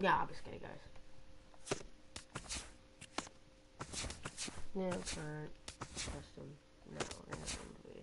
Yeah, I'm just kidding, guys. No, current, custom, no, it has to be.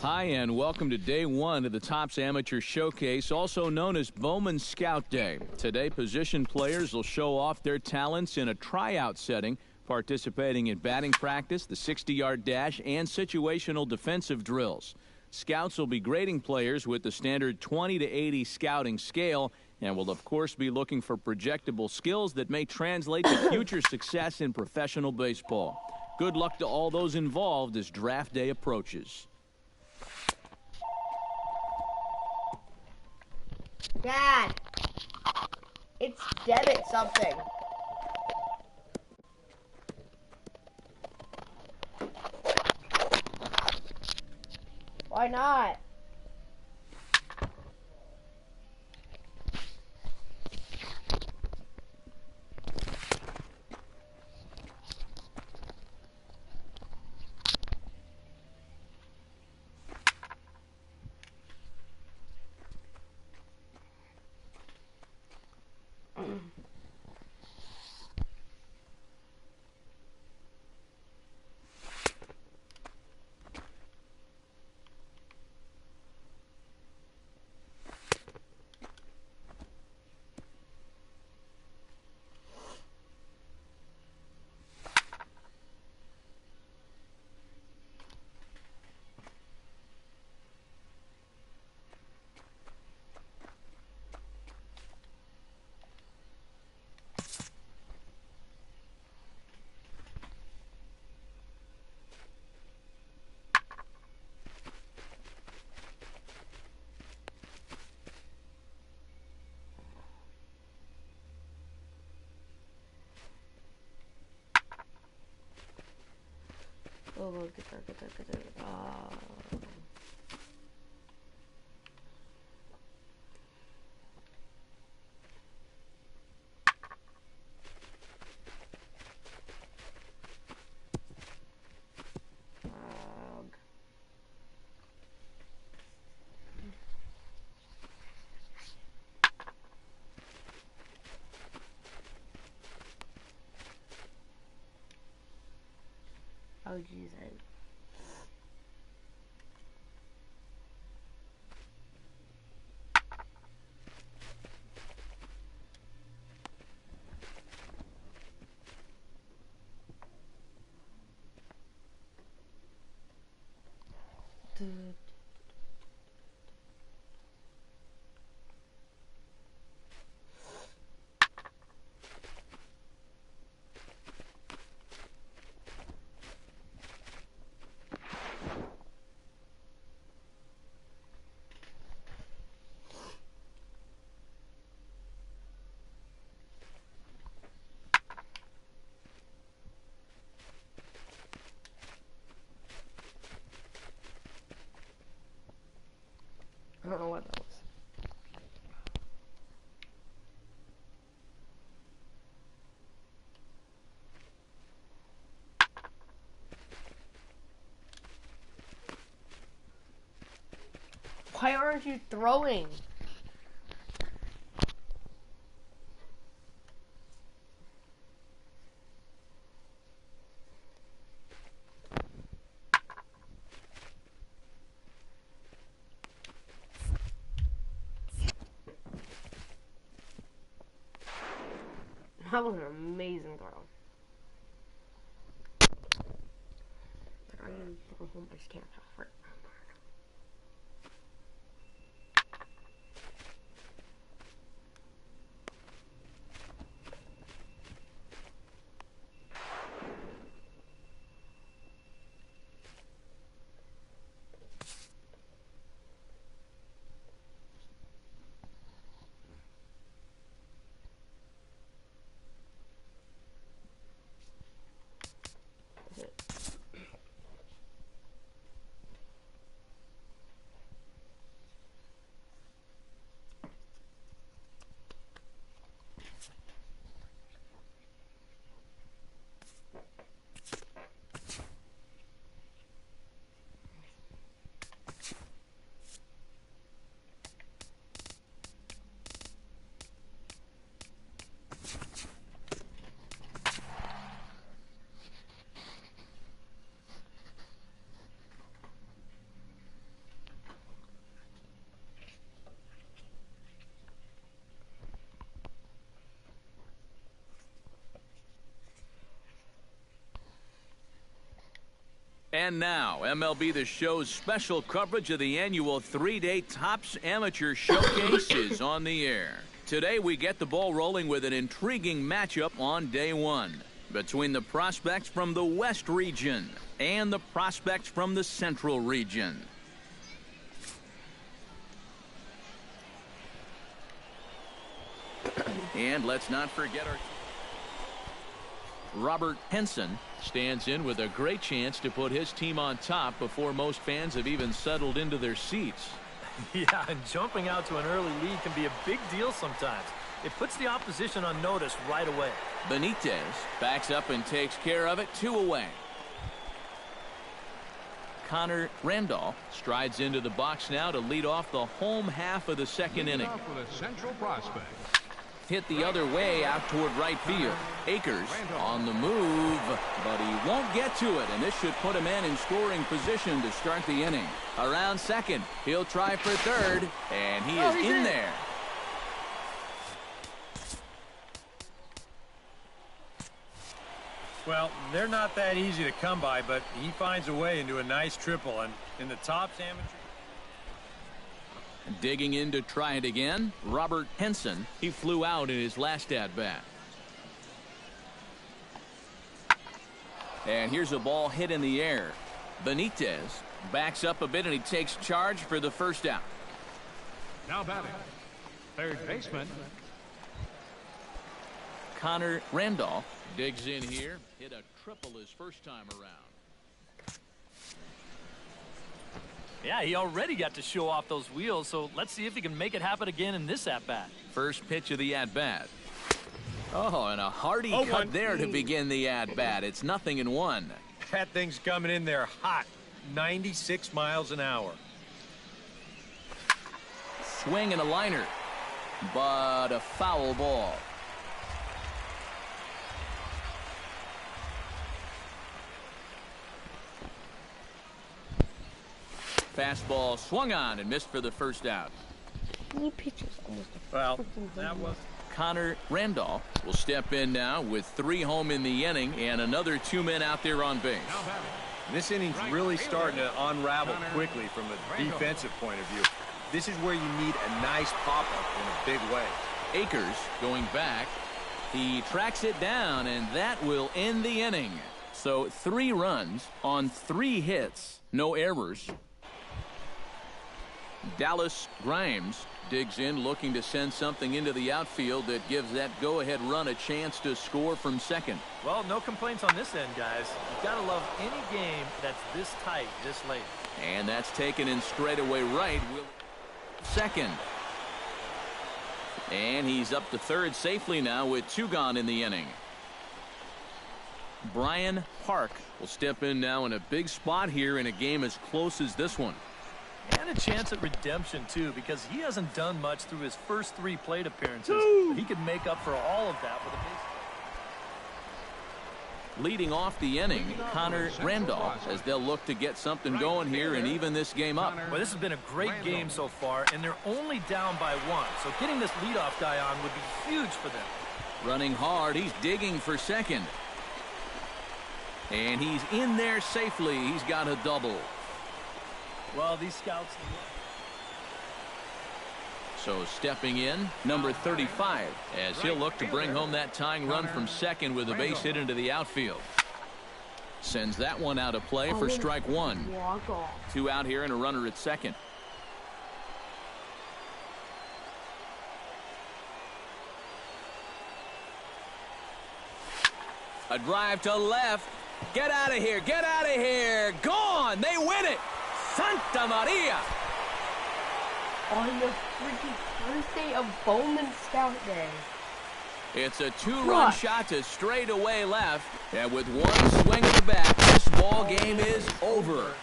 Hi, and welcome to day one of the Topps Amateur Showcase, also known as Bowman Scout Day. Today, position players will show off their talents in a tryout setting, participating in batting practice, the 60-yard dash, and situational defensive drills. Scouts will be grading players with the standard 20 to 80 scouting scale, and will, of course, be looking for projectable skills that may translate to future success in professional baseball. Good luck to all those involved as draft day approaches. Dad, it's debit something. Why not? go, get there. Oh, jeez. Dude. I don't know what that was. Why aren't you throwing? That was an amazing throw. I didn't throw home my stamp for it. And now, MLB The Show's special coverage of the annual 3-day Topps Amateur Showcase is on the air. Today, we get the ball rolling with an intriguing matchup on day one between the prospects from the West region and the prospects from the Central region. And let's not forget our... Robert Henson stands in with a great chance to put his team on top before most fans have even settled into their seats. Yeah, and jumping out to an early lead can be a big deal sometimes. It puts the opposition on notice right away. Benitez backs up and takes care of it, 2 away. Connor Randolph strides into the box now to lead off the home half of the second inning. With a central prospect. Hit the other way out toward right field. Akers on the move, but he won't get to it, and this should put him in scoring position to start the inning. Around second, he'll try for third, and he is in there. Well, they're not that easy to come by, but he finds a way into a nice triple, and in the Topps Amateur... Digging in to try it again, Robert Henson. He flew out in his last at-bat. And here's a ball hit in the air. Benitez backs up a bit, and he takes charge for the first out. Now batting, third baseman. Connor Randolph digs in here. Hit a triple his first time around. Yeah, he already got to show off those wheels, so let's see if he can make it happen again in this at-bat. First pitch of the at-bat. Oh, and a hearty cut there to begin the at-bat. It's 0-1. That thing's coming in there hot. 96 miles an hour. Swing and a liner, but a foul ball. Fastball swung on and missed for the first out. He pitches almost a Well, freaking that home was... run. Connor Randolph will step in now with 3 home in the inning and another 2 men out there on base. Now batting. This inning's really starting to unravel quickly from a defensive point of view. This is where you need a nice pop-up in a big way. Akers going back. He tracks it down, and that will end the inning. So 3 runs on 3 hits, no errors. Dallas Grimes digs in, looking to send something into the outfield that gives that go-ahead run a chance to score from second. Well, no complaints on this end, guys. You've got to love any game that's this tight, this late. And that's taken in straightaway right. Second. And he's up to third safely now with 2 gone in the inning. Brian Park will step in now in a big spot here in a game as close as this one. And a chance at redemption, too, because he hasn't done much through his first 3 plate appearances. But he could make up for all of that with a base. Leading off the inning, Connor Randolph, as they'll look to get something going here and even this game up. Well, this has been a great game so far, and they're only down by 1. So getting this leadoff guy on would be huge for them. Running hard, he's digging for second. And he's in there safely. He's got a double. Well, these scouts... So stepping in, number 35, as he'll look to bring home that tying run from second with a base hit into the outfield. Sends that one out of play for strike 1. Walk off. 2 out here and a runner at second. A drive to left. Get out of here. Get out of here. Gone. They win it. Santa Maria. On the freaking first day of Bowman Scout Day. It's a 2-run shot to straightaway left. And with 1 swing of the bat, this ball game is over.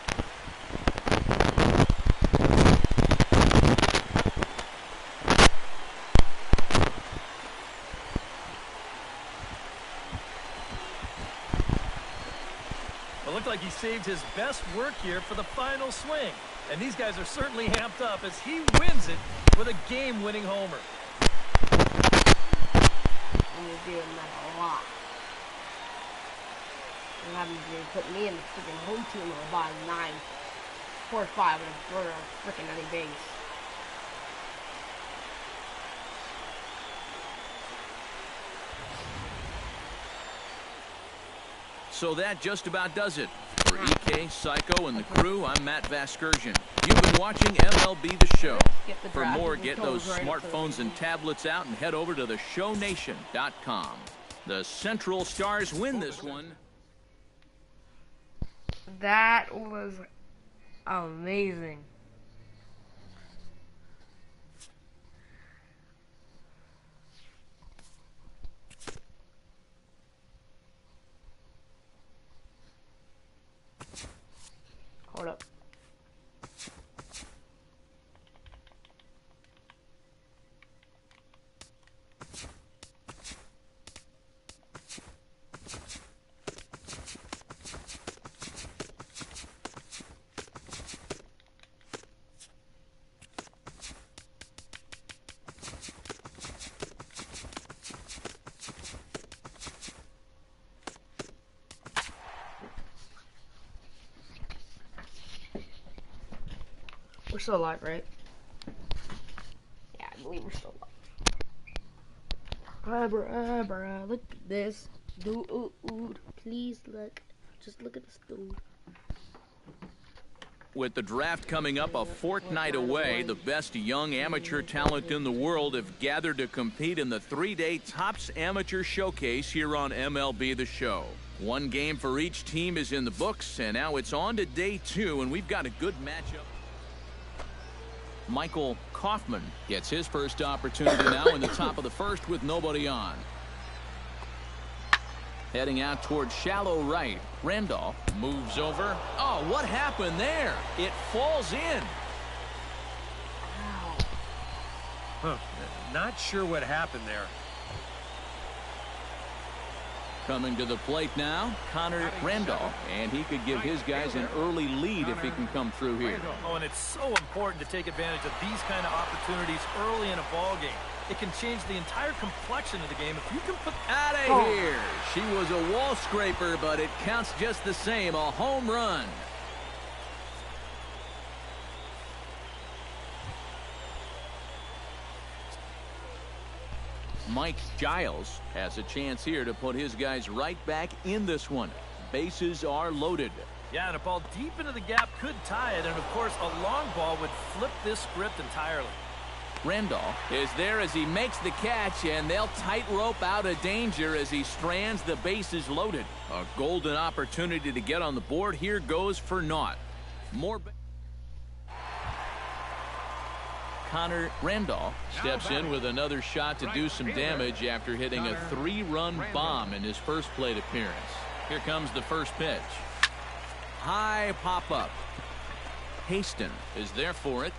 It looked like he saved his best work here for the final swing. And these guys are certainly amped up as he wins it with a game-winning homer. And you're doing that a lot. You're having to put me in the freaking home team or by 9-4-5 with a burner freaking any base. So that just about does it. For EK, Psycho, and the crew, I'm Matt Vasgersian. You've been watching MLB The Show. For more, get those smartphones and tablets out and head over to theshownation.com. The Central Stars win this one. That was amazing. Hold up. We're still alive, right? Yeah, I believe we're still alive. Bruh, look at this dude. Please look. Just look at this dude. With the draft coming up a fortnight away, the best young amateur talent in the world have gathered to compete in the 3-day Topps Amateur Showcase here on MLB The Show. 1 game for each team is in the books, and now it's on to day 2, and we've got a good matchup. Michael Kaufman gets his first opportunity now in the top of the first with nobody on. Heading out towards shallow right. Randolph moves over. Oh, what happened there? It falls in. Huh. Not sure what happened there. Coming to the plate now, Connor Randolph, and he could give his guys an early lead if he can come through here. Oh, and it's so important to take advantage of these kind of opportunities early in a ball game. It can change the entire complexion of the game if you can put out of here. She was a wall scraper, but it counts just the same. A home run. Mike Giles has a chance here to put his guys right back in this one. Bases are loaded. Yeah, and a ball deep into the gap could tie it, and of course a long ball would flip this script entirely. Randolph is there as he makes the catch, and they'll tightrope out of danger as he strands the bases loaded. A golden opportunity to get on the board. Here goes for naught. More. Connor Randolph steps in with another shot to do some damage after hitting a 3-run bomb in his first plate appearance. Here comes the first pitch. High pop-up. Haston is there for it.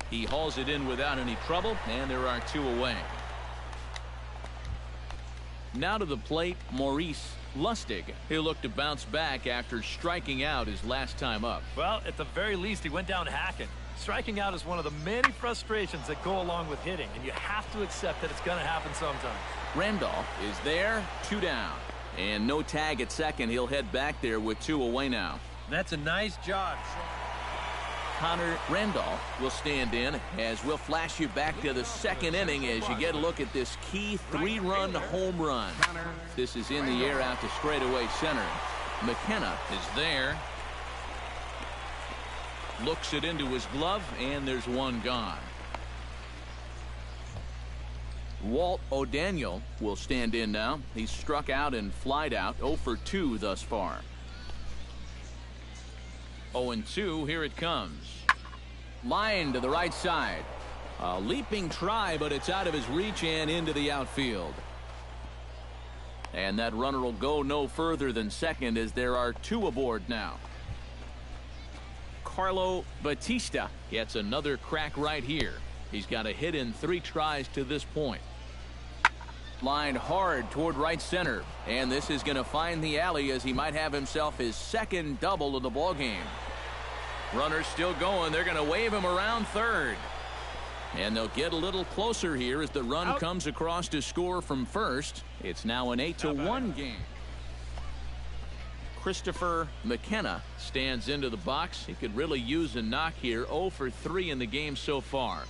He hauls it in without any trouble, and there are 2 away. Now to the plate, Maurice Lustig. He'll look to bounce back after striking out his last time up. Well, at the very least, he went down hacking. Striking out is one of the many frustrations that go along with hitting, and you have to accept that it's going to happen sometimes. Randolph is there, 2 down. And no tag at second. He'll head back there with 2 away now. That's a nice jog. Connor Randolph will stand in as we'll flash you back to the second inning as you get a look at this key 3-run home run. This is in the air out to straightaway center. McKenna is there. Looks it into his glove, and there's 1 gone. Walt O'Daniel will stand in now. He's struck out and flied out, 0 for 2 thus far. 0-2, here it comes. Line to the right side. A leaping try, but it's out of his reach and into the outfield. And that runner will go no further than second as there are 2 aboard now. Carlo Batista gets another crack right here. He's got a hit in 3 tries to this point. Lined hard toward right center, and this is going to find the alley as he might have himself his second double of the ball game. Runner's still going. They're going to wave him around third, and they'll get a little closer here as the run comes across to score from first. It's now an 8-1 game. Christopher McKenna stands into the box. He could really use a knock here. 0 for 3 in the game so far.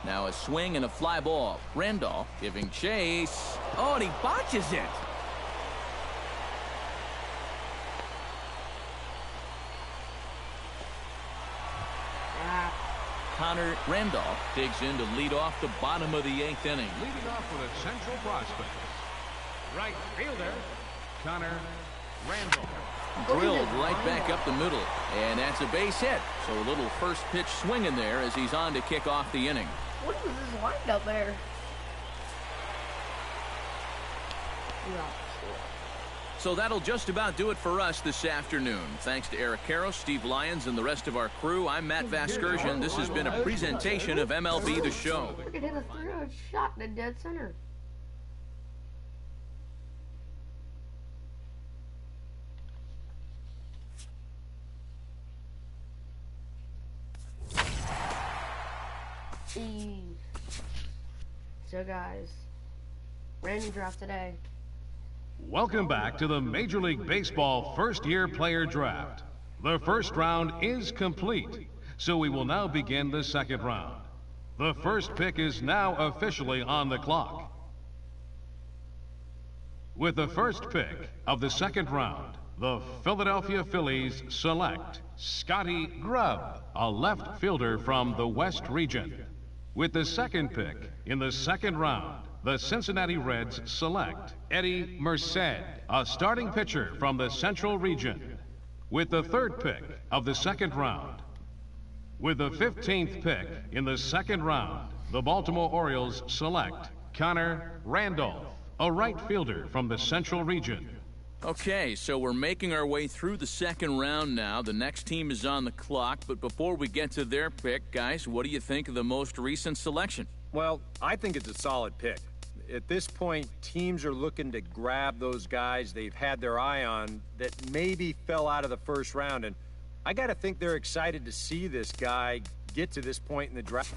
Now a swing and a fly ball. Randolph giving chase. Oh, and he botches it. Connor Randolph digs in to lead off the bottom of the 8th inning. Leading off with a Central prospect, right fielder, Connor Randolph. Drilled right back up the middle, and that's a base hit. So a little first pitch swing in there as he's on to kick off the inning. What was this lined up there? Yeah. So that'll just about do it for us this afternoon. Thanks to Eric Karros, Steve Lyons, and the rest of our crew. I'm Matt Vasgersian. This has been a presentation of MLB The Show. Freaking hit a 3-run shot in the dead center. So guys, random draft today. Welcome back to the Major League Baseball first-year player draft. The first round is complete, so we will now begin the second round. The first pick is now officially on the clock. With the first pick of the second round, the Philadelphia Phillies select Scotty Grubb, a left fielder from the West region. With the second pick in the second round, the Cincinnati Reds select Eddie Merced, a starting pitcher from the Central region. With the third pick of the second round, With the 15th pick in the second round, the Baltimore Orioles select Connor Randolph, a right fielder from the Central Region. Okay, so we're making our way through the second round now. The next team is on the clock, but before we get to their pick, guys, what do you think of the most recent selection? Well, I think it's a solid pick. At this point, teams are looking to grab those guys they've had their eye on that maybe fell out of the first round, and I got to think they're excited to see this guy get to this point in the draft.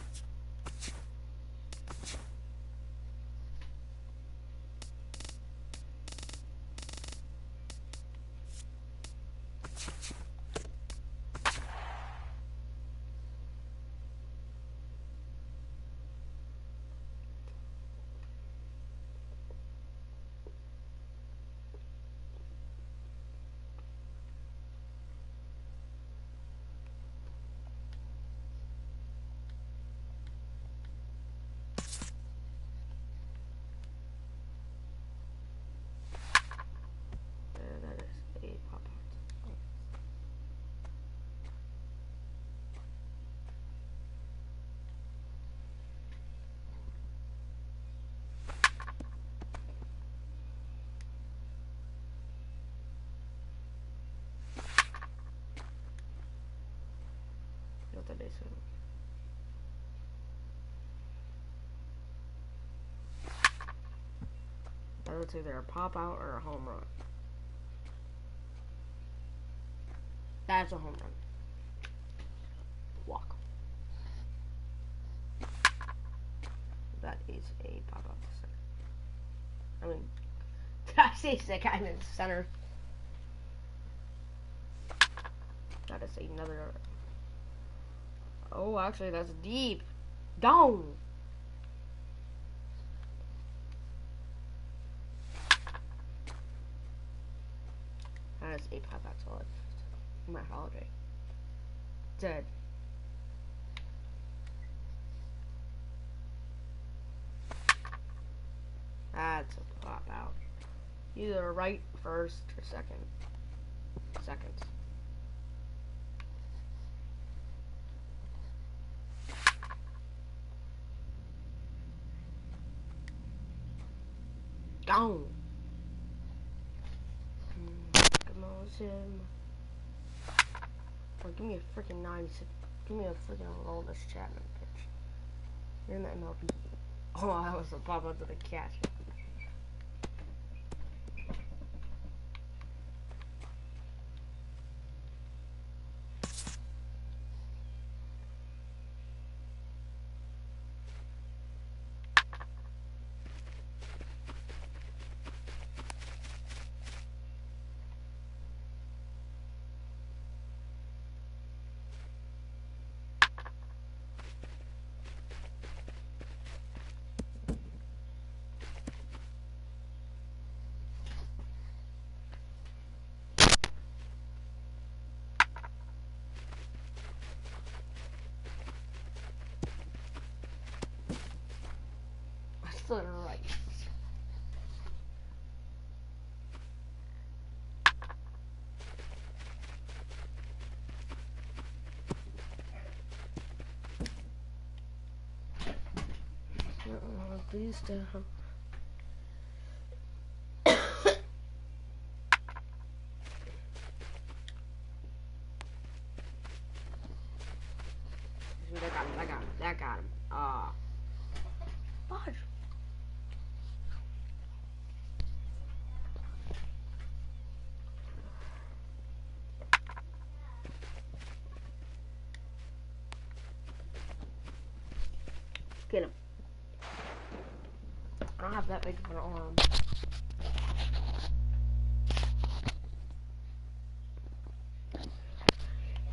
It's either a pop out or a home run. That's a home run. Walk. That is a pop out to center. I mean, I say sick. I'm in center. That is another. Oh, actually, that's deep. Down. That is a pop out to left. My holiday. Dead. That's a pop out. Either right first or second. Seconds. Gone. Him. Or give me a freaking 96. Give me a freaking Aroldis Chapman pitch. You're in the MLB. Oh, that was a pop up to the catch. Still right. Please down. That got him. Fudge. Get him. I don't have that big of an arm.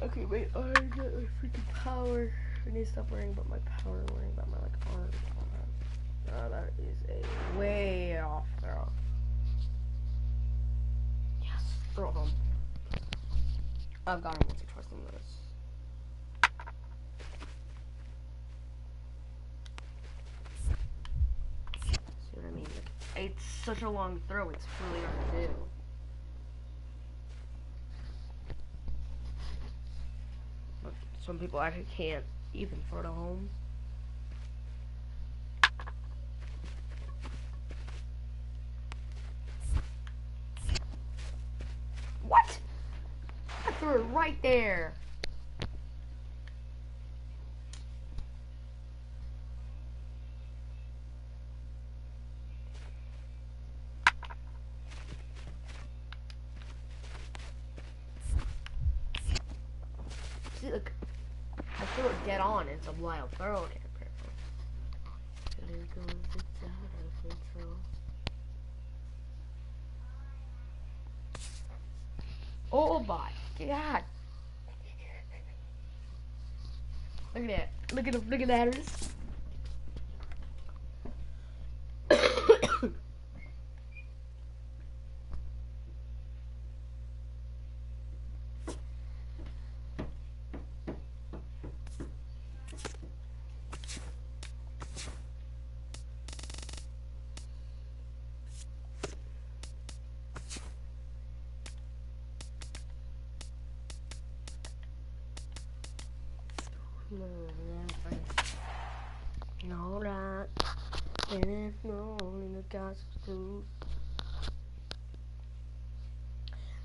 Okay, wait, I got my freaking power. I need to stop worrying about my power and worrying about my arm. Oh, that is a way off throw. Yes, throw home. I've got him once or twice in this. See what I mean? Like, it's such a long throw, it's really hard to do. Some people actually can't even throw to home. What? I threw it right there. See, look, I threw it dead on. It's a wild throw. There goes it's out of control. Oh my God! Look at that! Look at him! Look at that! No, that and it's known in the gossip too.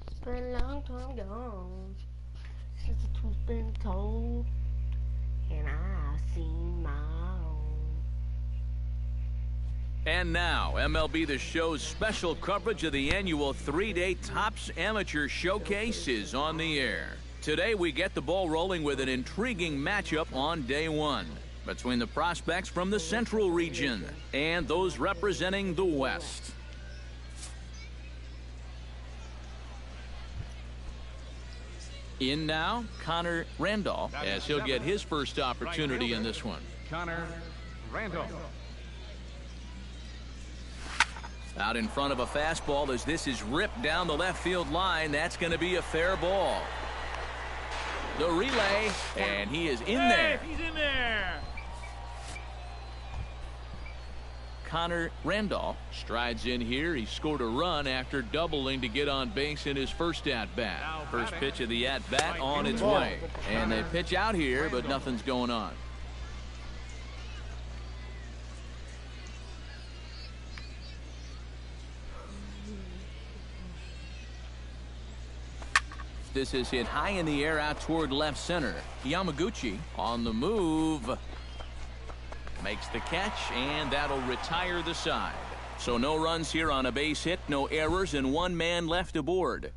It's been a long time gone since the truth's been told, and I've seen my own. And now, MLB The Show's special coverage of the annual 3-day Topps Amateur Showcase is on the air. Today, we get the ball rolling with an intriguing matchup on day one between the prospects from the Central region and those representing the West. In now, Connor Randolph, as he'll get his first opportunity in this one. Connor Randolph. Out in front of a fastball as this is ripped down the left field line. That's going to be a fair ball. The relay, and he is in there. He's in there. Connor Randolph strides in here. He scored a run after doubling to get on base in his first at-bat. First pitch of the at-bat on its way. And they pitch out here, but nothing's going on. This is hit high in the air out toward left center. Yamaguchi on the move. Makes the catch, and that'll retire the side. So no runs here on a base hit, no errors, and one man left aboard.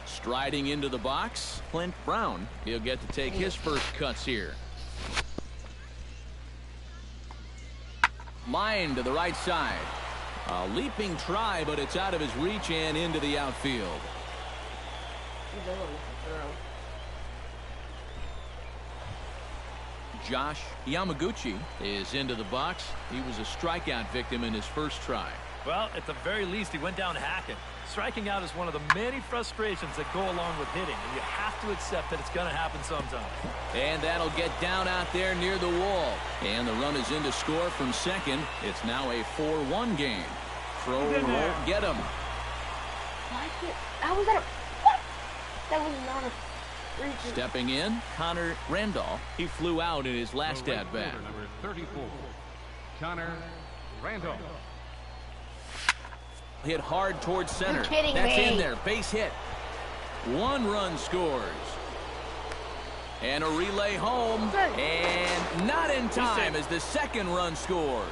Striding into the box, Clint Brown. He'll get to take his first cuts here. Line to the right side. A leaping try, but it's out of his reach and into the outfield. Josh Yamaguchi is into the box. He was a strikeout victim in his first try. Well, at the very least, he went down hacking. Striking out is one of the many frustrations that go along with hitting, and you have to accept that it's going to happen sometime. And that'll get down out there near the wall. And the run is in to score from second. It's now a 4-1 game. Throw won't get him. How was that? What? That was not a. Stepping in, Connor Randolph. He flew out in his last at-bat. Number 34, Connor Randolph. Hit hard towards center. You're kidding That's me. in there. Base hit. One run scores. And a relay home. And not in time as the second run scores.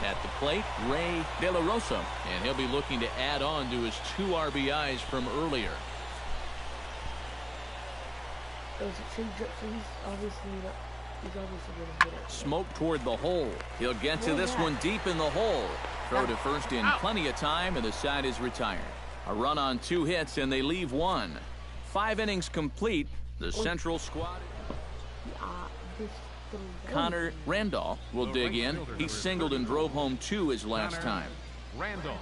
At the plate, Ray De La Rosa, and he'll be looking to add on to his 2 RBIs from earlier. He's obviously going to hit it. Smoke toward the hole. He'll get to this one deep in the hole. Throw to first in plenty of time, and the side is retired. A run on 2 hits, and they leave 1. 5 innings complete. The Central squad. Connor Randolph will dig in. He singled and drove home 2 his last time. Randolph.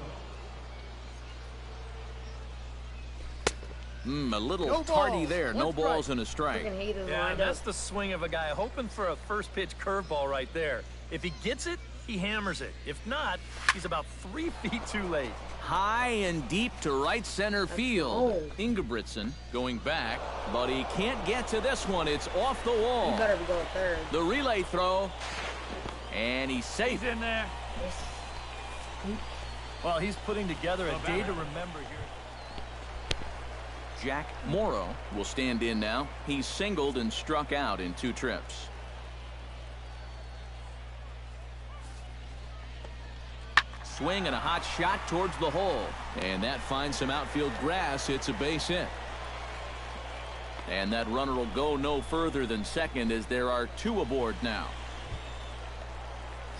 A little tardy there. No balls and a strike. Yeah, that's the swing of a guy hoping for a first pitch curveball right there. If he gets it, he hammers it. If not, he's about 3 feet too late. high and deep to right center field. gold. Ingebrigtsen going back, but he can't get to this one. It's off the wall. You better be going third. The relay throw, and he's safe. He's in there. Well, he's putting together a day to remember here. Jack Morrow will stand in now. He's singled and struck out in 2 trips. Swing and a hot shot towards the hole, and that finds some outfield grass. It's a base hit, and that runner will go no further than second as there are 2 aboard now.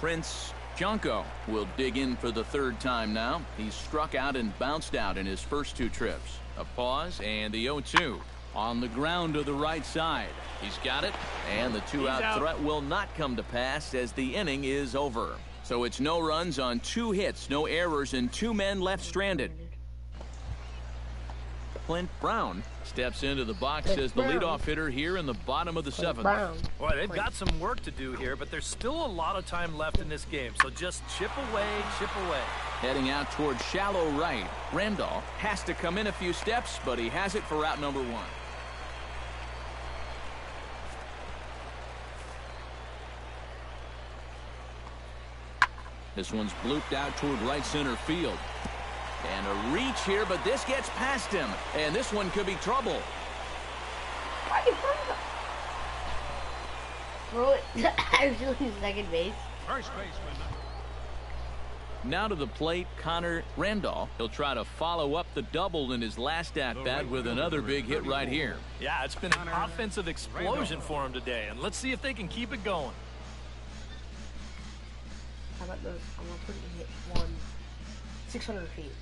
Prince Junko will dig in for the 3rd time now. He's struck out and bounced out in his first 2 trips. A pause and the 0-2 on the ground to the right side. He's got it, and the 2-out threat will not come to pass as the inning is over. So it's no runs on 2 hits, no errors, and 2 men left stranded. Clint Brown steps into the box as the leadoff hitter here in the bottom of the 7th. Boy, they've got some work to do here, but there's still a lot of time left in this game. So just chip away, chip away. Heading out towards shallow right. Randolph has to come in a few steps, but he has it for out number 1. This one's blooped out toward right center field. And a reach here, but this gets past him. And this one could be trouble. Throw it. Actually, second base. First baseman. Now to the plate, Connor Randolph. He'll try to follow up the double in his last at-bat with another big hit right here. Yeah, it's been an offensive explosion for him today, and let's see if they can keep it going. How about those? I'm gonna put it hit 600 feet.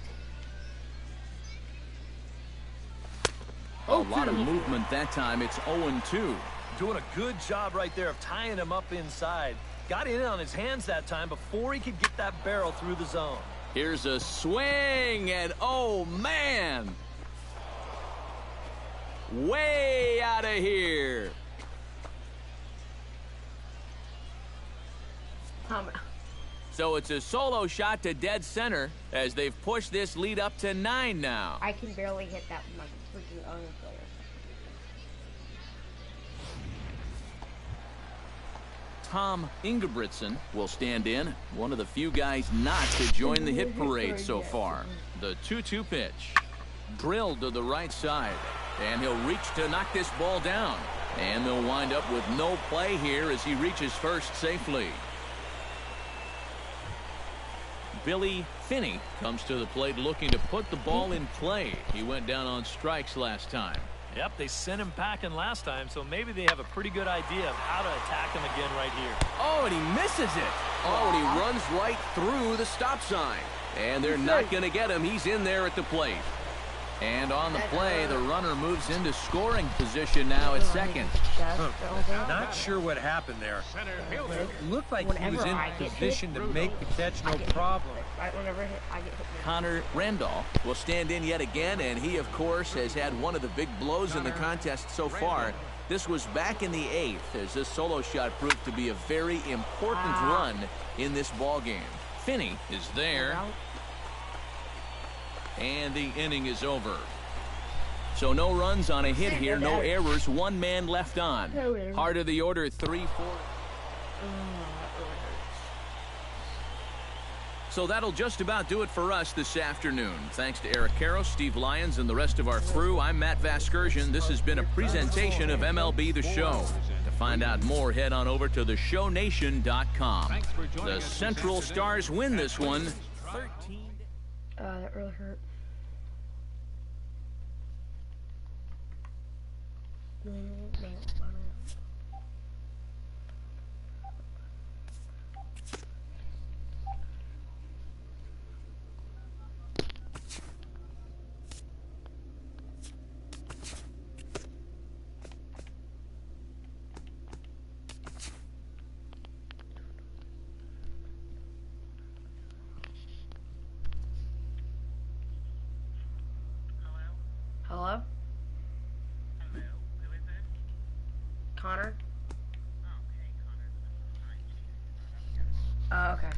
A lot of movement that time. It's 0-2. Doing a good job right there of tying him up inside. Got in on his hands that time before he could get that barrel through the zone. Here's a swing, and oh man! Way out of here. So it's a solo shot to dead center as they've pushed this lead up to 9 now. I can barely hit that with my freaking other player. Tom Ingebrigtsen will stand in, one of the few guys not to join the hit parade so far. The 2-2 pitch. Drilled to the right side, and he'll reach to knock this ball down. And they'll wind up with no play here as he reaches first safely. Billy Finney comes to the plate looking to put the ball in play. He went down on strikes last time. Yep, they sent him packing last time, so maybe they have a pretty good idea of how to attack him again right here. Oh, and he misses it. Oh, and he runs right through the stop sign. And they're not going to get him. He's in there at the plate. And on the play, the runner moves into scoring position now at second. Not sure what happened there. Looked like he was in position to make the catch no problem. Whenever I get hit. Connor Randolph will stand in yet again, and he, of course, has had one of the big blows in the contest so far. This was back in the 8th as this solo shot proved to be a very important run in this ball game. Finney is there. And the inning is over. So no runs on a hit here, no errors, 1 man left on. Heart of the order, 3-4. So that'll just about do it for us this afternoon. Thanks to Eric Karros, Steve Lyons, and the rest of our crew. I'm Matt Vasgersian. This has been a presentation of MLB The Show. To find out more, head on over to theshownation.com. The Central Stars win this one, 13. That really hurt. Hello? Connor? Oh, okay.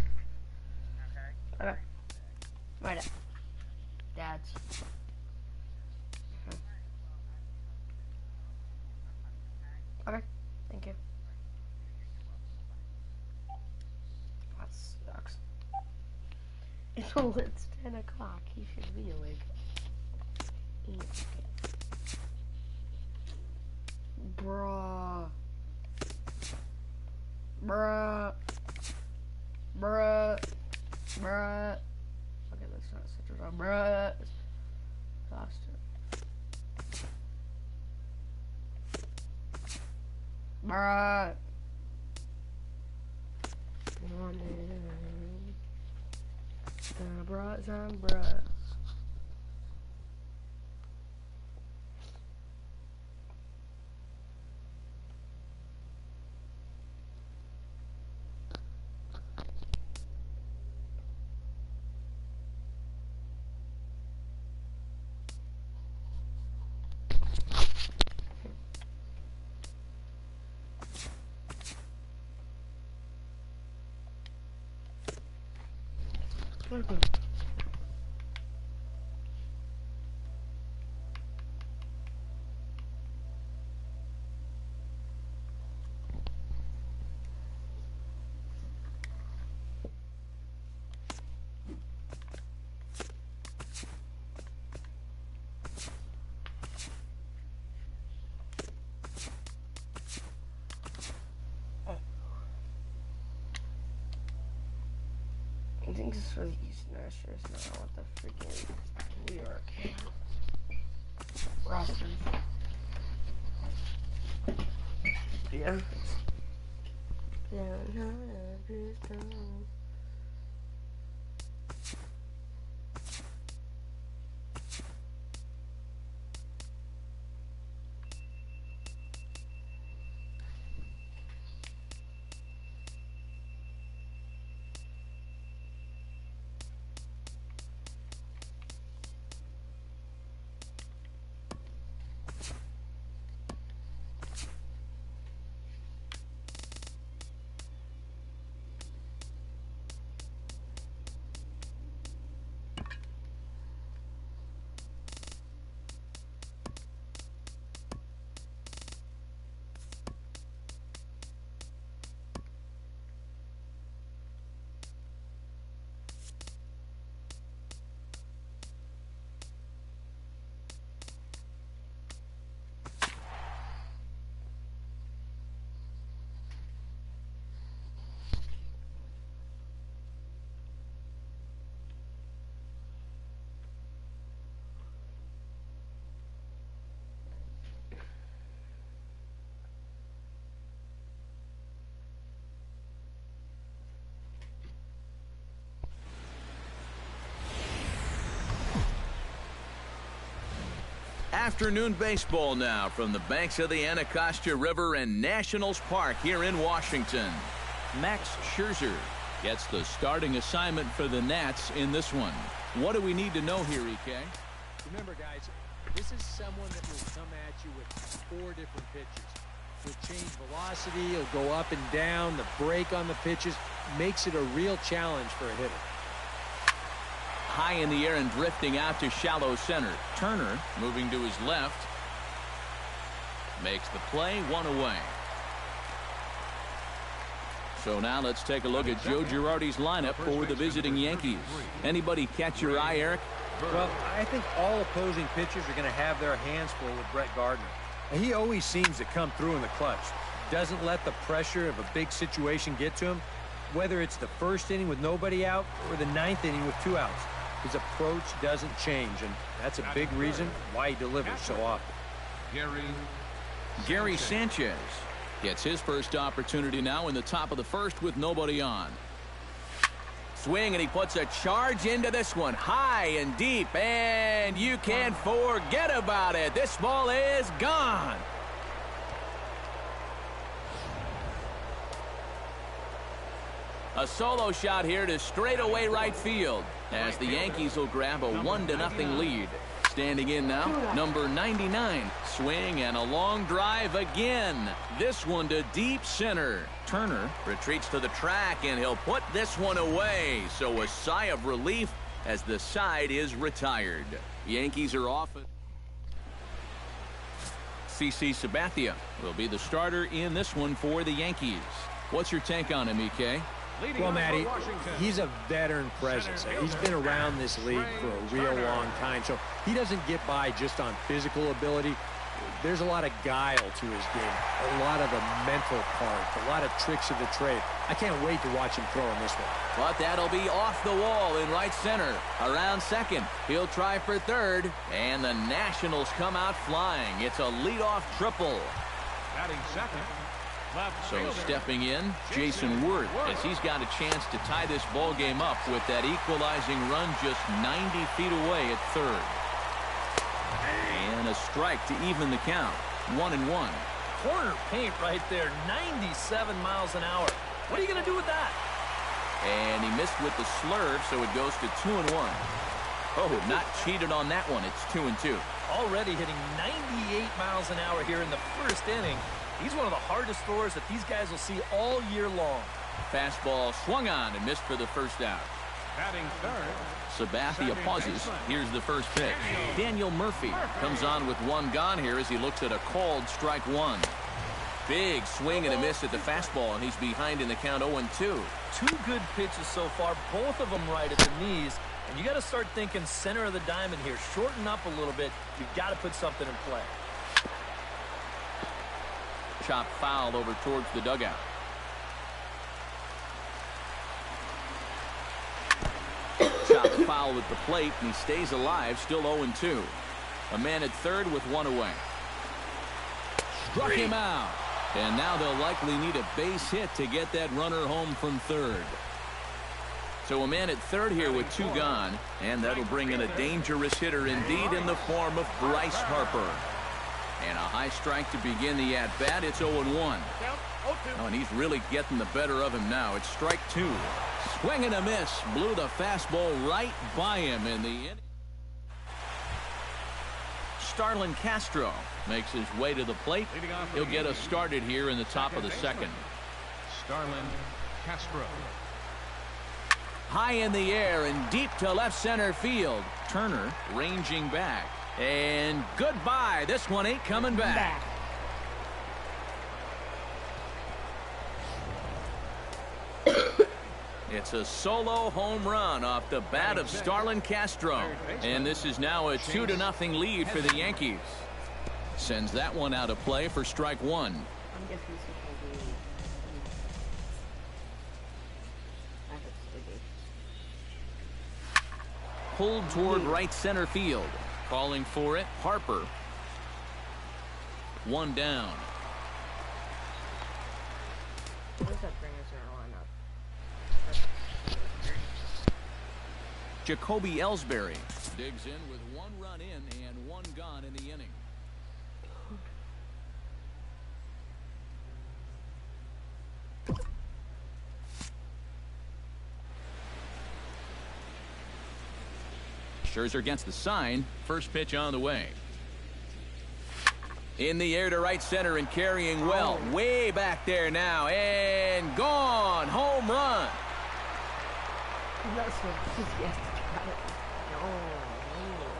Okay. Right up. Nats. Okay, thank you. That sucks. It's 10 o'clock. He should be awake. Bruh. Bruh. Bruh. Bruh. Okay, that's not such a job. Bruh. Lost it. Bruh. Bruh, son, bruh. I think this is for the Eastern Astros now. What the freaking New York rosters? Yeah. Afternoon baseball now from the banks of the Anacostia River and Nationals Park here in Washington. Max Scherzer gets the starting assignment for the Nats in this one. What do we need to know here, EK? Remember, guys, this is someone that will come at you with 4 different pitches. He'll change velocity, he'll go up and down, the break on the pitches makes it a real challenge for a hitter. High in the air and drifting out to shallow center. Turner moving to his left. Makes the play, 1 away. So now let's take a look at Joe Girardi's lineup for the visiting Yankees. Anybody catch your eye, Eric? Well, I think all opposing pitchers are going to have their hands full with Brett Gardner. And he always seems to come through in the clutch. Doesn't let the pressure of a big situation get to him. Whether it's the first inning with nobody out or the 9th inning with 2 outs. His approach doesn't change, and that's a big reason why he delivers so often. Gary Sanchez gets his first opportunity now in the top of the first with nobody on. Swing, and he puts a charge into this one. High and deep, and you can't forget about it. This ball is gone. A solo shot here to straightaway right field as the Yankees will grab a 1-0 lead. Standing in now, number 99. Swing and a long drive again. This one to deep center. Turner retreats to the track, and he'll put this one away. So a sigh of relief as the side is retired. Yankees are off. CC Sabathia will be the starter in this one for the Yankees. What's your take on him, EK? Well, Matty, he's a veteran presence. He's been around this league for a real long time, so he doesn't get by just on physical ability. There's a lot of guile to his game, a lot of the mental part, a lot of tricks of the trade. I can't wait to watch him throw in this one. But that'll be off the wall in right center. Around second, he'll try for third, and the Nationals come out flying. It's a leadoff triple. Batting second. So stepping in, Jason Worth, as he's got a chance to tie this ball game up with that equalizing run just 90 feet away at third. And a strike to even the count. 1-1. Corner paint right there. 97 miles an hour. What are you going to do with that? And he missed with the slurve, so it goes to 2-1. Oh, not cheated on that one. It's 2-2. Already hitting 98 miles an hour here in the first inning. He's one of the hardest throwers that these guys will see all year long. Fastball swung on and missed for the first out. Batting third. Sabathia pauses. Here's the first pitch. Daniel Murphy comes on with one gone here as he looks at a called strike one. Big swing and a miss at the fastball, and he's behind in the count 0-2. Two good pitches so far, both of them right at the knees. And you got to start thinking center of the diamond here. Shorten up a little bit. You've got to put something in play. Chop foul over towards the dugout. Chop foul at the plate, and he stays alive, still 0-2. A man at third with one away. Struck him out. And now they'll likely need a base hit to get that runner home from third. So a man at third here with two gone, and that'll bring in a dangerous hitter indeed in the form of Bryce Harper. And a high strike to begin the at-bat. It's 0-1. Oh, and he's really getting the better of him now. It's strike two. Swing and a miss. Blew the fastball right by him in the inning. Starlin Castro makes his way to the plate. He'll get us started here in the top of the second. Starlin Castro. High in the air and deep to left center field. Turner ranging back. And goodbye. This one ain't coming back. It's a solo home run off the bat of Starlin Castro. And this is now a 2-0 lead for the Yankees. Sends that one out of play for strike one. I'm guessing this will be Pulled toward right center field. Calling for it, Harper. One down. What does that bring us in our lineup? Jacoby Ellsbury digs in with one run in and one gone in the inning. Scherzer against the sign. First pitch on the way. In the air to right center and carrying well. Way back there now. And gone. Home run.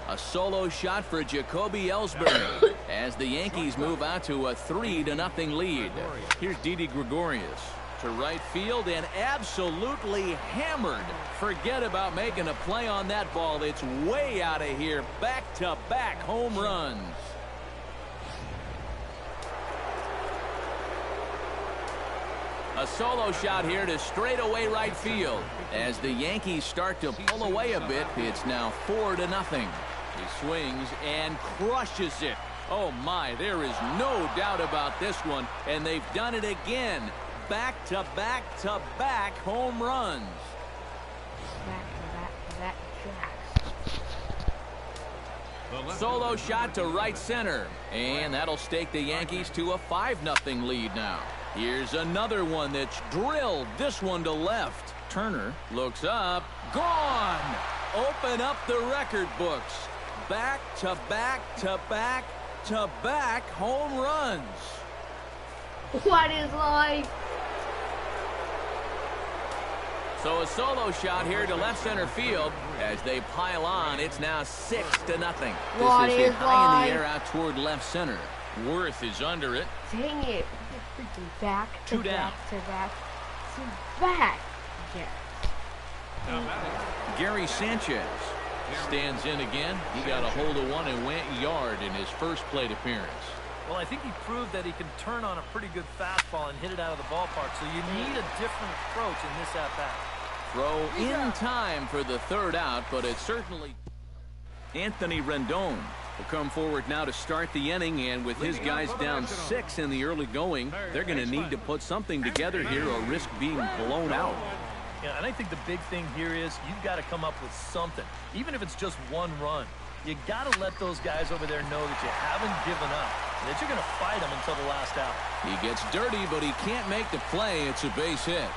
A solo shot for Jacoby Ellsbury as the Yankees move out to a 3-0 lead. Here's Didi Gregorius to right field and absolutely hammered. Forget about making a play on that ball. It's way out of here. Back-to-back home runs. A solo shot here to straightaway right field. As the Yankees start to pull away a bit, it's now 4-0. He swings and crushes it. Oh my, there is no doubt about this one. And they've done it again. Back-to-back-to-back home runs. Solo shot to right center. And that'll stake the Yankees to a 5-0 lead now. Here's another one that's drilled. This one to left. Turner looks up. Gone! Open up the record books. Back-to-back-to-back-to-back home runs. What is life? So a solo shot here to left center field as they pile on. It's now 6-0. This is hit high in the air out toward left center. Worth is under it. Dang it. Freaking back to 2 down. back to back to back. Yeah. Gary Sanchez stands in again. He got a hold of one and went yard in his first plate appearance. Well, I think he proved that he can turn on a pretty good fastball and hit it out of the ballpark, so you need a different approach in this at-bat. Throw in time for the third out, but it's certainly... Anthony Rendon will come forward now to start the inning, and with his guys down 6 in the early going, they're going to need to put something together here or risk being blown out. Yeah, and I think the big thing here is you've got to come up with something, even if it's just one run. You got to let those guys over there know that you haven't given up and that you're going to fight them until the last out. He gets dirty, but he can't make the play. It's a base hit.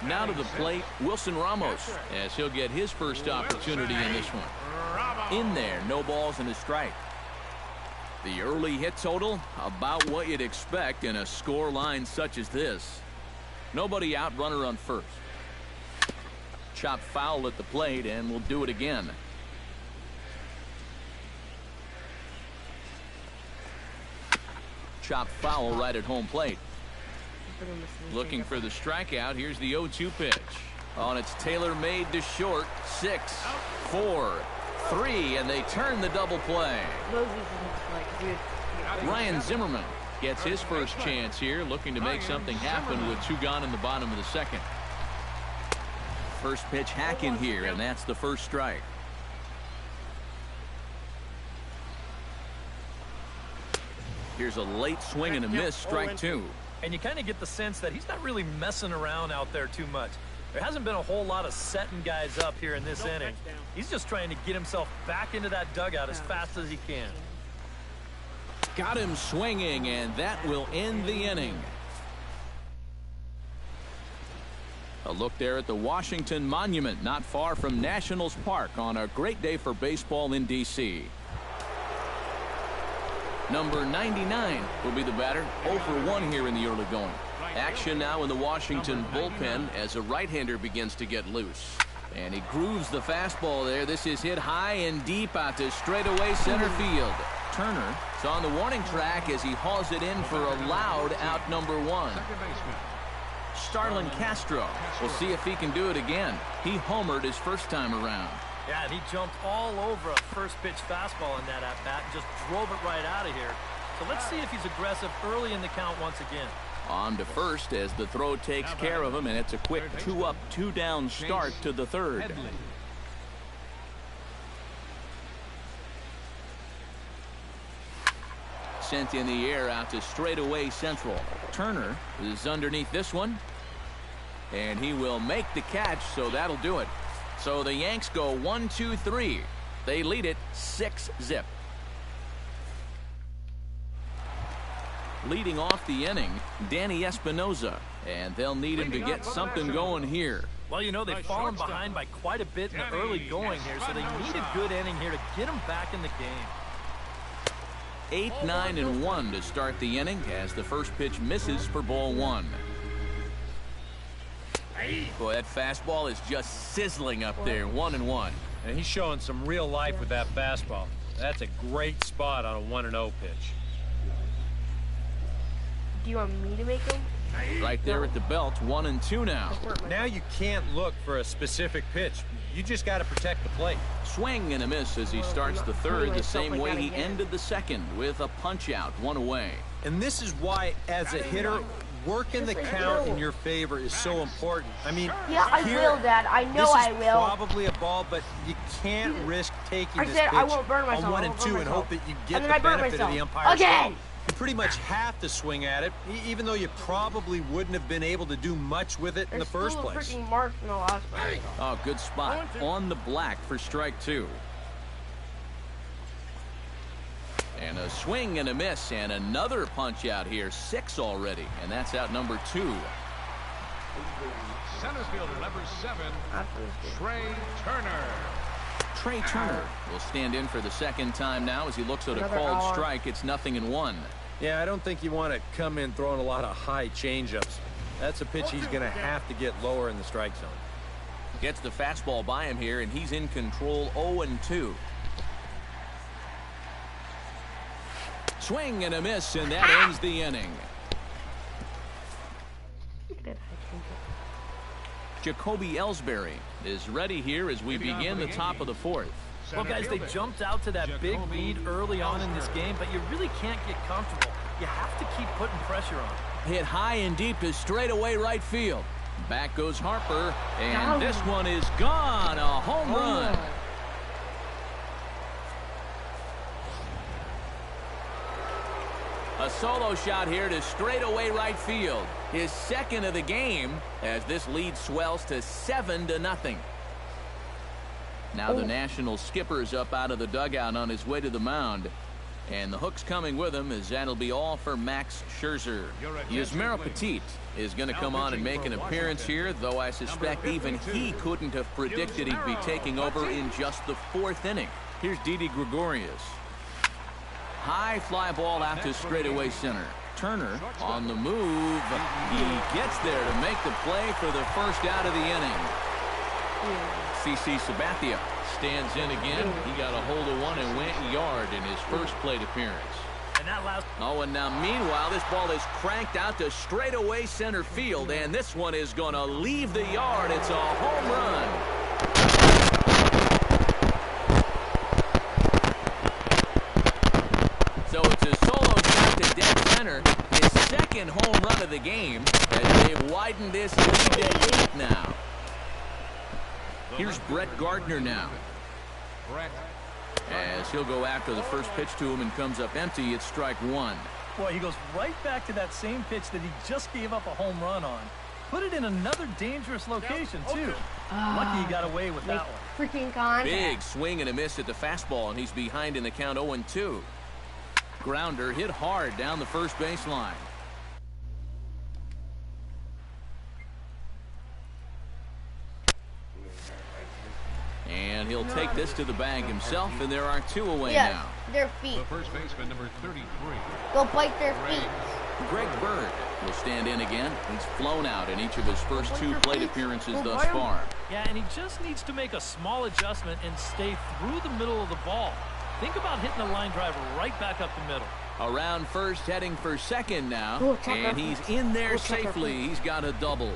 Now to the plate, Wilson Ramos, as he'll get his first opportunity in this one. In there, no balls and a strike. The early hit total, about what you'd expect in a score line such as this. Nobody out, runner on first. Chop foul at the plate, and we'll do it again. Chop foul right at home plate. Looking for the strikeout. Here's the 0-2 pitch. On its tailor-made to short. 6, 4, 3, and they turn the double play. Ryan Zimmerman gets his first chance here, looking to make something happen with 2 gone in the bottom of the second. First pitch hack in here, and that's the first strike. Here's a late swing and a miss, strike 2. And you kind of get the sense that he's not really messing around out there too much. There hasn't been a whole lot of setting guys up here in this inning. He's just trying to get himself back into that dugout as fast as he can. Got him swinging, and that will end the inning. A look there at the Washington Monument, not far from Nationals Park, on a great day for baseball in D.C. Number 99 will be the batter. 0 for 1 here in the early going. Action now in the Washington bullpen as a right-hander begins to get loose. And he grooves the fastball there. This is hit high and deep out to straightaway center field. Turner is on the warning track as he hauls it in for a loud out number 1. Starlin Castro will see if he can do it again. He homered his first time around. Yeah, and he jumped all over a first pitch fastball in that at-bat and just drove it right out of here. So let's see if he's aggressive early in the count once again. On to first as the throw takes care of him, and it's a quick 2-up, 2-down start to the third. Sent in the air out to straightaway central. Turner is underneath this one, and he will make the catch, so that'll do it. So the Yanks go 1-2-3. They lead it 6-0. Leading off the inning, Danny Espinoza, and they'll need him to get something going here. Well, you know, they've fallen behind by quite a bit in the early going here, so they need a good inning here to get them back in the game. 8, 9, and 1 to start the inning as the first pitch misses for ball 1. Boy, that fastball is just sizzling up there. 1-1. And he's showing some real life with that fastball. That's a great spot on a 1-0 pitch. Do you want me to make them? Right there at the belt. 1-2 now. Now you can't look for a specific pitch. You just got to protect the plate. Swing and a miss as he starts the third the same way he ended the second, with a punch out, 1 away. And this is why, as a hitter, working the count in your favor is so important. I mean, yeah, I will, Dad. I know I will. This is probably a ball, but you can't risk taking this pitch I won't burn myself. on 1 and 2 and hope that you get the benefit of the umpire's call. You pretty much have to swing at it, even though you probably wouldn't have been able to do much with it in the first place. Freaking mark in the last one. Oh, good spot. On the black for strike 2. And a swing and a miss, and another punch out here. 6 already, and that's out number 2. Center fielder number 7, Trey Turner. Trey Turner will stand in for the second time now as he looks at a called strike. It's 0-1. Yeah, I don't think you want to come in throwing a lot of high changeups. That's a pitch he's going to have to get lower in the strike zone. Gets the fastball by him here, and he's in control 0-2. Swing and a miss, and that ends the inning. Jacoby Ellsbury is ready here as we begin the top of the fourth. Well, guys, they jumped out to that big lead early on in this game, but you really can't get comfortable. You have to keep putting pressure on. Hit high and deep to straightaway right field. Back goes Harper, and this one is gone. A home run. A solo shot here to straightaway right field. His second of the game as this lead swells to 7-0. Now the National skipper's up out of the dugout on his way to the mound. And the hook's coming with him as that'll be all for Max Scherzer. Yusmeiro Petit is going to come on and make an appearance here, though I suspect even he couldn't have predicted he'd be taking over in just the fourth inning. Here's Didi Gregorius. High fly ball out to straightaway center. Turner on the move. He gets there to make the play for the first out of the inning. CC Sabathia stands in again. He got a hold of one and went yard in his first plate appearance. And that last... Oh, and now meanwhile, this ball is cranked out to straightaway center field, and this one is going to leave the yard. It's a home run. So it's a solo shot to dead center. His second home run of the game as they've widened this lead to 8 now. Here's Brett Gardner now. As he'll go after the first pitch to him and comes up empty, it's strike one. Boy, he goes right back to that same pitch that he just gave up a home run on. Put it in another dangerous location, too. Lucky he got away with that one. Freaking contact. Big swing and a miss at the fastball, and he's behind in the count 0-2. Grounder hit hard down the first baseline. And he'll take this to the bag himself, and there are 2 away now. Their feet. The first baseman, number 33. Go bite their feet. Greg Bird will stand in again. He's flown out in each of his first 2 plate appearances thus far. Yeah, and he just needs to make a small adjustment and stay through the middle of the ball. Think about hitting a line drive right back up the middle. Around first, heading for second now. And he's in there safely. He's got a double.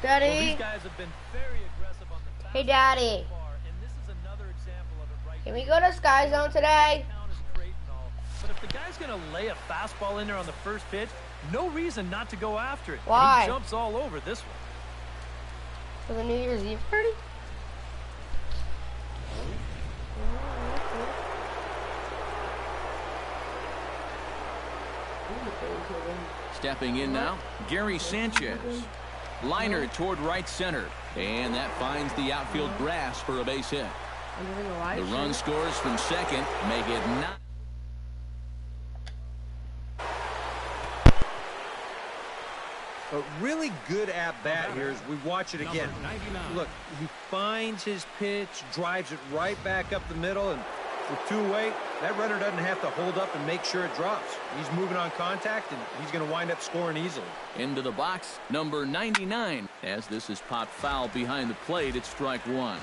Daddy. Well, these guys have been very aggressive on the Hey, Daddy. Can we go to Sky Zone today? But if the guy's going to lay a fastball in there on the first pitch, no reason not to go after it. Why? He jumps all over this one. For the New Year's Eve party? Stepping in now, Gary Sanchez. Liner toward right center. And that finds the outfield grass for a base hit. The run scores from second, make it 9. A really good at-bat here as we watch it again. Look, he finds his pitch, drives it right back up the middle, and with 2 away, that runner doesn't have to hold up and make sure it drops. He's moving on contact, and he's going to wind up scoring easily. Into the box, number 99. As this is popped foul behind the plate, it's strike one.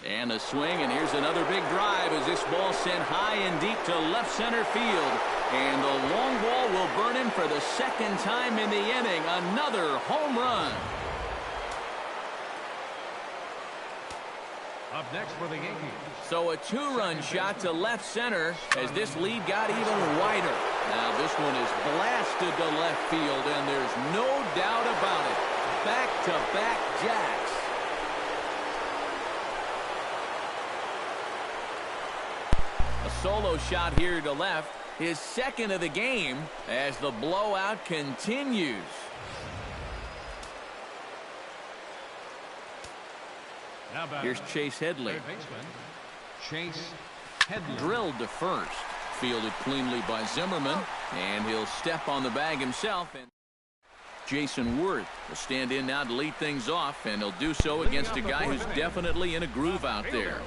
And a swing, and here's another big drive as this ball sent high and deep to left center field. And the long ball will burn him for the second time in the inning. Another home run. Up next for the Yankees. So a 2-run shot to left center as this lead got even wider. Now this one is blasted to left field, and there's no doubt about it. Back-to-back jacks. A solo shot here to left, his second of the game as the blowout continues. Here's Chase Headley. Chase Headley. Drilled to first. Fielded cleanly by Zimmerman, and he'll step on the bag himself. And Jason Worth will stand in now to lead things off, and he'll do so against a guy who's definitely in a groove out there.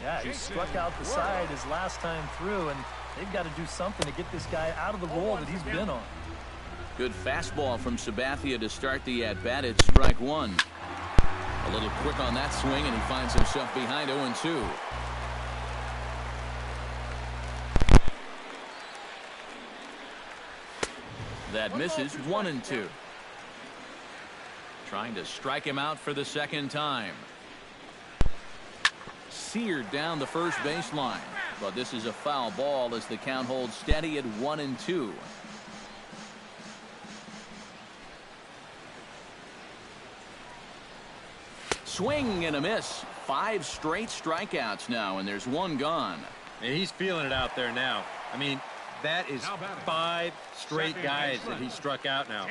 Yeah, he struck out the side his last time through, and they've got to do something to get this guy out of the role that he's been on. Good fastball from Sabathia to start the at-bat. It's strike one. A little quick on that swing, and he finds himself behind 0-2. That misses 1-2. Trying to strike him out for the second time. Seared down the first baseline, but this is a foul ball as the count holds steady at 1-2. Swing and a miss. 5 straight strikeouts now, and there's 1 gone. And he's feeling it out there now. I mean, that is 5 straight guys that he struck out now.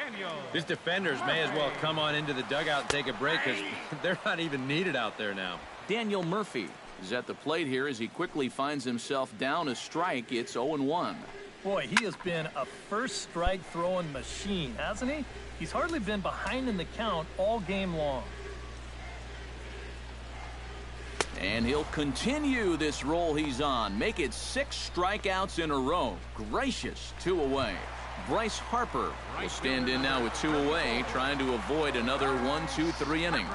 His defenders may as well come on into the dugout and take a break because they're not even needed out there now. Daniel Murphy is at the plate here as he quickly finds himself down a strike. It's 0-1. Boy, he has been a first strike throwing machine, hasn't he? He's hardly been behind in the count all game long. And he'll continue this roll he's on. Make it 6 strikeouts in a row. Gracious, 2 away. Bryce Harper will stand in now with 2 away, trying to avoid another 1-2-3 inning.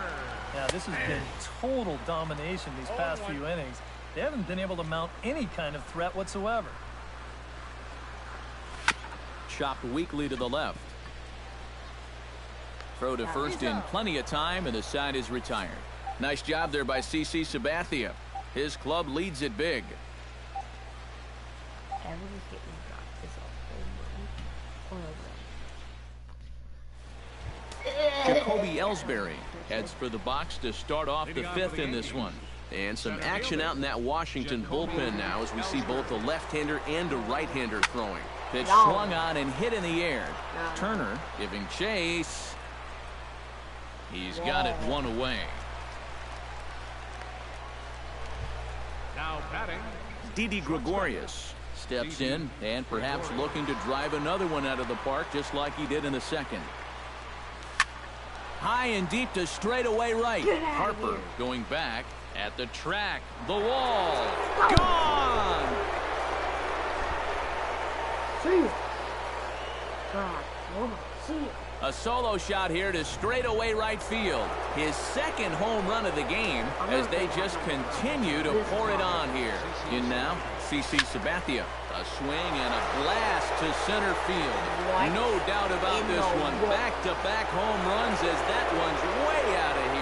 Yeah, this has been total domination these past few innings. They haven't been able to mount any kind of threat whatsoever. Chopped weakly to the left. Throw to first in plenty of time, and the side is retired. Nice job there by CC Sabathia. His club leads it big. Jacoby Ellsbury heads for the box to start off the 5th in this one. And some action out in that Washington bullpen now as we see both a left-hander and a right-hander throwing. Pitch swung on and hit in the air. Turner giving chase. He's got it 1 away. Now batting, Didi Gregorius steps in and perhaps looking to drive another one out of the park just like he did in the second. High and deep to straightaway right. Harper going back at the track. The wall. Gone! See ya. God, see ya. A solo shot here to straightaway right field. His second home run of the game as they just continue to pour it on here. In now, CC Sabathia. A swing and a blast to center field. No doubt about this one. Back-to-back home runs as that one's way out of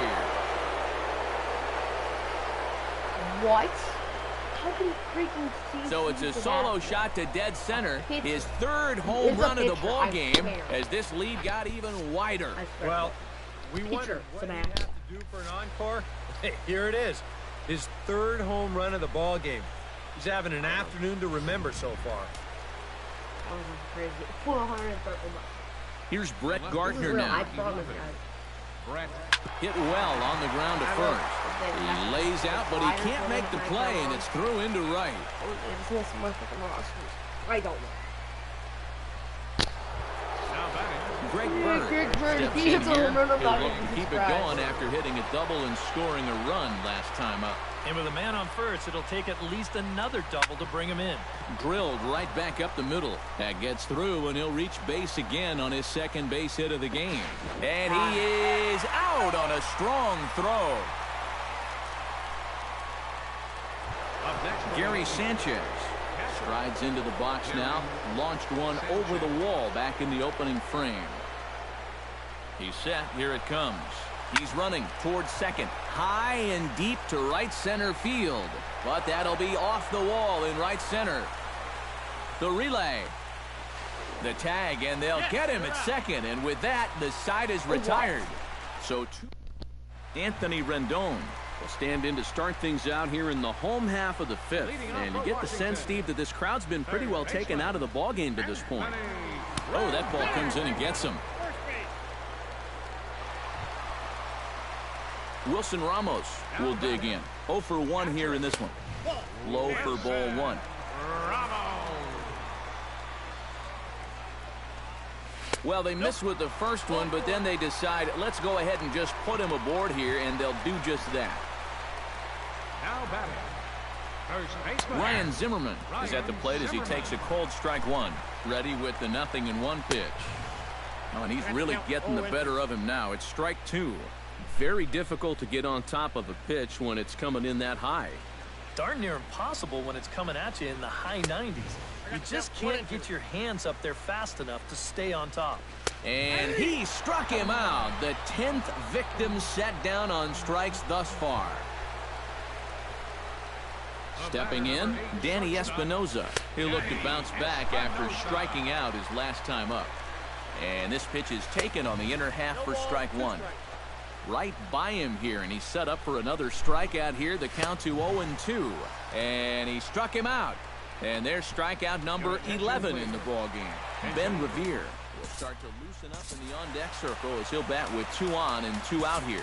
here. What? How can you freaking see? So it's a solo shot to dead center. His 3rd home run of the ball game as this lead got even wider. Well, we wonder what he have to do for an encore. Hey, here it is. His 3rd home run of the ball game. He's having an afternoon to remember so far. That was crazy. 430 bucks. Here's Brett Gardner now. I promise, guys. Brett. Hit well on the ground to first. He lays out, but he can't make the play, and it's through into right. I don't know. Now batting, Greg Bird Greg Bird, steps he in hits a here. home run of He'll that look one. to keep it going after hitting a double and scoring a run last time up. And with a man on first, it'll take at least another double to bring him in. Drilled right back up the middle. That gets through, and he'll reach base again on his 2nd base hit of the game. And he is out on a strong throw. up next, Gary Sanchez strides into the box now. Launched one over the wall back in the opening frame. He's set. Here it comes. He's running towards second. High and deep to right center field. But that'll be off the wall in right center. The relay. The tag, and they'll get him at second. And with that, the side is retired. So Anthony Rendon will stand in to start things out here in the home half of the 5th. And you get the sense, Steve, that this crowd's been pretty well taken out of the ballgame to this point. Oh, that ball comes in and gets him. Wilson Ramos will dig in. 0 for 1 here in this one. Low for ball 1. Well, they miss with the first one, but then they decide, let's go ahead and just put him aboard here, and they'll do just that. now batting, First baseman. Ryan Zimmerman is at the plate as he takes a cold strike one. Ready with the 0-1 pitch. Oh, and he's really getting the better of him now. It's strike two. Very difficult to get on top of a pitch when it's coming in that high. Darn near impossible when it's coming at you in the high 90s. You just can't get your hands up there fast enough to stay on top. And he struck him out. The 10th victim set down on strikes thus far. Stepping in, Danny Espinoza. He'll look to bounce back after striking out his last time up. And this pitch is taken on the inner half for strike one. Right by him here, and he's set up for another strikeout here. The count to 0-2. And he struck him out. And there's strikeout number 11 in the ballgame. Ben Revere will start to loosen up in the on-deck circle as he'll bat with 2 on and 2 out here.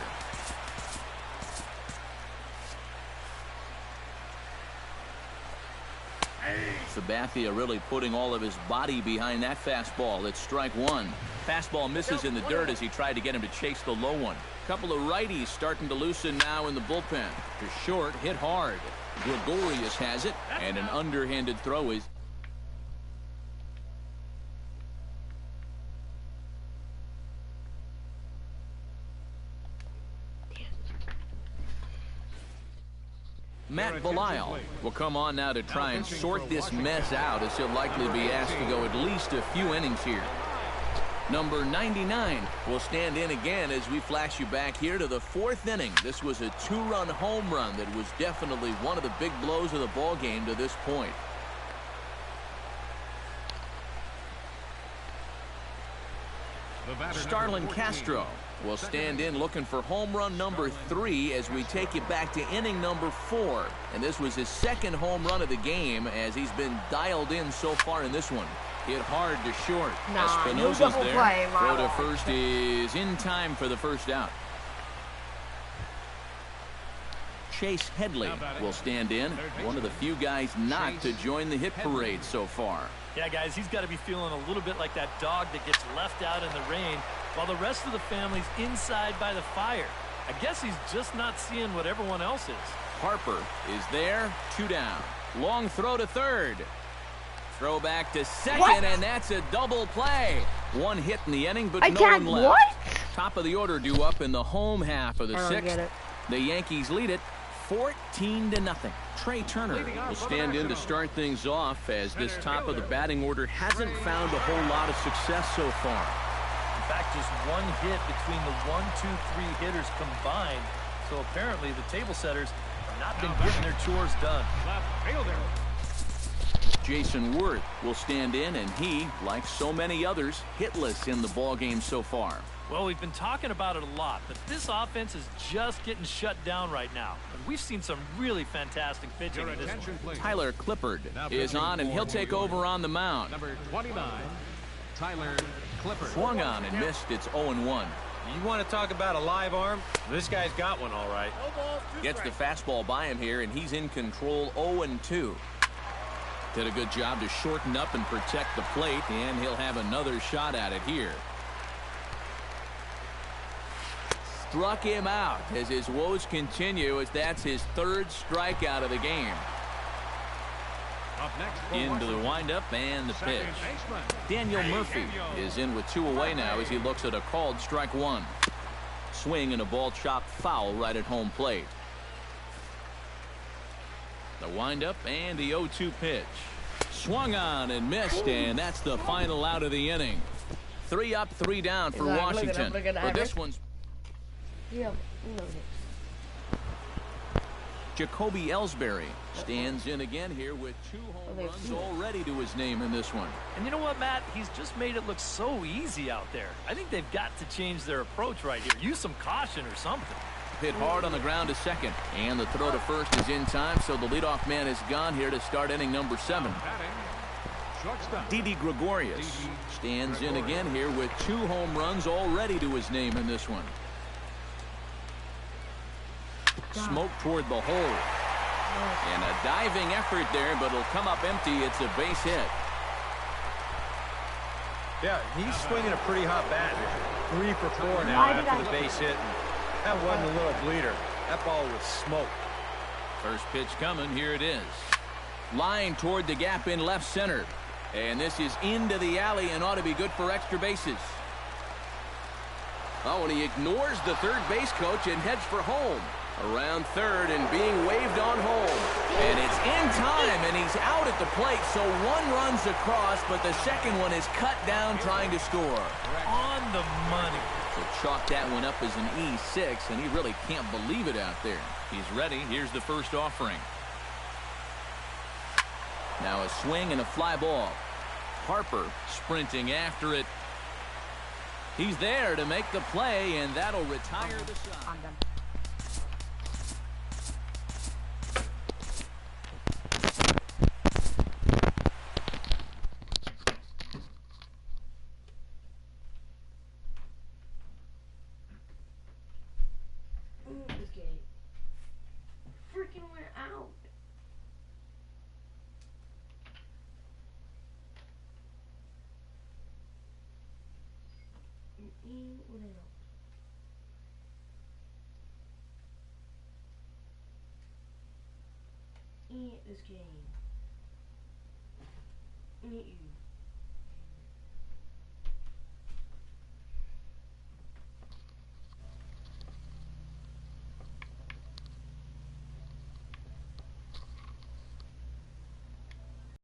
Sabathia really putting all of his body behind that fastball. It's strike one. Fastball misses in the dirt as he tried to get him to chase the low one. Couple of righties starting to loosen now in the bullpen. To short, hit hard. Gregorius has it, and an underhanded throw is. Matt Belisle will come on now to try and sort this mess out, as he'll likely be asked to go at least a few innings here. Number 99 will stand in again as we flash you back here to the 4th inning. This was a 2-run home run that was definitely one of the big blows of the ball game to this point. Starlin Castro will stand in looking for home run number 3 as we take you back to inning number 4. And this was his 2nd home run of the game as he's been dialed in so far in this one. Hit hard to short. Espinosa's there. Throw to first is in time for the first out. Chase Headley will stand in. One of the few guys not to join the hit parade so far. Yeah, guys, he's got to be feeling a little bit like that dog that gets left out in the rain while the rest of the family's inside by the fire. I guess he's just not seeing what everyone else is. Harper is there. 2 down. Long throw to third. Throw back to second, and that's a double play. 1 hit in the inning, but no one left. What? Top of the order due up in the home half of the 6th. The Yankees lead it 14-0. Trey Turner will stand in to start things off as this top of the batting order hasn't found a whole lot of success so far. In fact, just 1 hit between the 1, 2, 3 hitters combined. So apparently the table setters have not been getting their chores done. Jason Worth will stand in, and he, like so many others, hitless in the ballgame so far. Well, we've been talking about it a lot, but this offense is just getting shut down right now. And we've seen some really fantastic pitching in this one. Tyler Clippard is on, and he'll take over on the mound. Number 29, Tyler Clippard. Swung on and missed. It's 0-1. You want to talk about a live arm? This guy's got one all right. Gets the fastball by him here, and he's in control. 0-2. Did a good job to shorten up and protect the plate, and he'll have another shot at it here. Struck him out as his woes continue, as that's his 3rd strikeout of the game. Into the windup and the pitch. Daniel Murphy is in with 2 away now as he looks at a called strike 1. Swing and a ball chopped foul right at home plate. The windup and the 0-2 pitch. Swung on and missed, and that's the final out of the inning. 3 up, 3 down for Washington. But this one's Jacoby Ellsbury stands in again here with 2 home runs already to his name in this one. And you know what, Matt? He's just made it look so easy out there. I think they've got to change their approach right here. Use some caution or something. Hit hard on the ground to second, and the throw to first is in time, so the leadoff man is gone here to start inning number 7. Didi Gregorius stands in again here with 2 home runs already to his name in this one. Smoke toward the hole. And a diving effort there, but it'll come up empty. It's a base hit. Yeah, he's swinging a pretty hot bat here. 3 for 4 now after the base hit. That wasn't a little bleeder. That ball was smoke. First pitch coming. Here it is. Line toward the gap in left center. And this is into the alley and ought to be good for extra bases. Oh, and he ignores the third base coach and heads for home. Around third and being waved on home. And it's in time, and he's out at the plate, so one runs across, but the second one is cut down trying to score. On the money. So chalk that one up as an E6, and he really can't believe it out there. He's ready. Here's the first offering. Now a swing and a fly ball. Harper sprinting after it. He's there to make the play, and that'll retire the side. I'm done. This game freaking went out. Went out. This game. You.